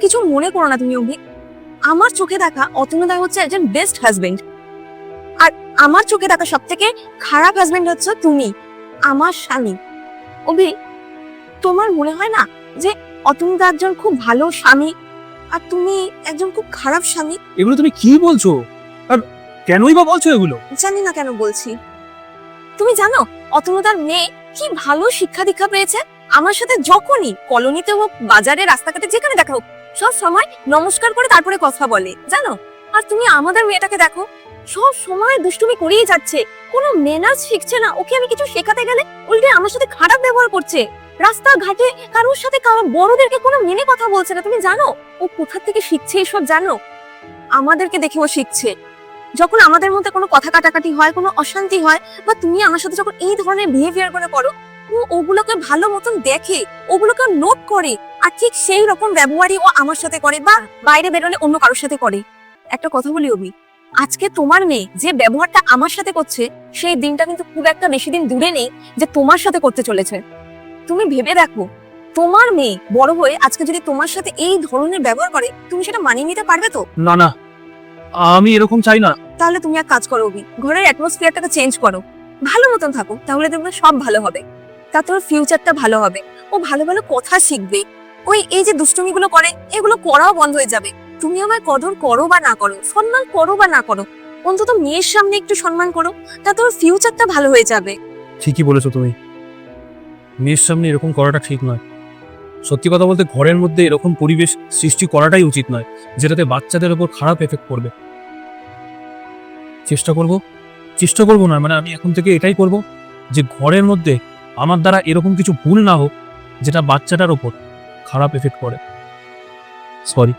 কিছু মনে করো না তুমি অভি, আমার চোখে দেখা অতনুদা হচ্ছে একজন বেস্ট হাজবেন্ড, আর আমার চোখে দেখা সব থেকে খারাপ হাজবেন্ড হচ্ছে তুমি, আমার স্বামী। অভি, তোমার মনে হয় না যে অতনুদা একজন খুব ভালো স্বামী আর তুমি একজন খুব খারাপ স্বামী? এগুলো তুমি কি বলছো? আর কেনই বা বলছো এগুলো? জানি না কেন বলছি। তুমি জানো অতনুদার মেয়ে কি ভালো শিক্ষা দীক্ষা পেয়েছে? আমার সাথে যখনই কলোনিতে হোক, বাজারে, রাস্তাঘাটে যেখানে দেখা হোক, সব সময় নমস্কার করে তারপরে কথা বলে, জানো? আর তুমি আমাদের মেয়েটাকে দেখো, সব সময় দুষ্টুমি করেই যাচ্ছে, কোনো ম্যানার্স শিখছে না। ওকে আমি কিছু শেখাতে গেলে উল্টে আমার সাথে খারাপ ব্যবহার করছে। রাস্তাঘাটে কারোর সাথে বড়দেরকে কোনো মেনে কথা বলছে না। তুমি জানো ও কোথা থেকে শিখছে এসব? জানো, আমাদেরকে দেখে ও শিখছে। যখন আমাদের মধ্যে কোনো কথা কাটাকাটি হয়, কোনো অশান্তি হয়, বা তুমি আমার সাথে যখন এই ধরনের বিহেভিয়ার করে করো, ও ওগুলোকে ভালো মতন দেখে, ওগুলোকে নোট করে, আর ঠিক সেই রকম ব্যবহারই ও আমার সাথে করে বা বাইরে বেরোলে অন্য কারোর সাথে করে। একটা কথা বলি অভি, আজকে তোমার মেয়ে যে ব্যবহারটা আমার সাথে করছে, সেই দিনটা কিন্তু খুব একটা বেশি দিন দূরে নেই যে তোমার সাথে করতে চলেছে। তুমি ভেবে দেখো, তোমার মেয়ে বড় হয়ে আজকে যদি তোমার সাথে এই ধরনের ব্যবহার করে, তুমি সেটা মানিয়ে নিতে পারবে তো? না না, আমি এরকম চাই না। তাহলে তুমি এক কাজ করো অভি, ঘরের অ্যাটমসফিয়ারটাকে চেঞ্জ করো, ভালো মতন থাকো, তাহলে দেখবে সব ভালো হবে। তা তোর ফিউচারটা ভালো হবে, ও ভালো ভালো কথা শিখবে, ওই এই যে দুষ্টুমিগুলো করে এগুলো করাও বন্ধ হয়ে যাবে। তুমি আমায় কদর করো বা না করো, সম্মান করো বা না করো, অন্তত মেয়ের সামনে একটু সম্মান করো, তা তোর ফিউচারটা ভালো হয়ে যাবে। ঠিকই বলেছো তুমি, মেয়ের সামনে এরকম করাটা ঠিক নয়। সত্যি কথা বলতে ঘরের মধ্যে এরকম পরিবেশ সৃষ্টি করাটাই উচিত নয়, যেটাতে বাচ্চাদের উপর খারাপ এফেক্ট পড়বে। চেষ্টা করবো না, মানে আমি এখন থেকে এটাই করব যে ঘরের মধ্যে আমার দ্বারা এরকম কিছু ভুল না হোক যেটা বাচ্চাটার উপর খারাপ এফেক্ট পড়ে। সরি।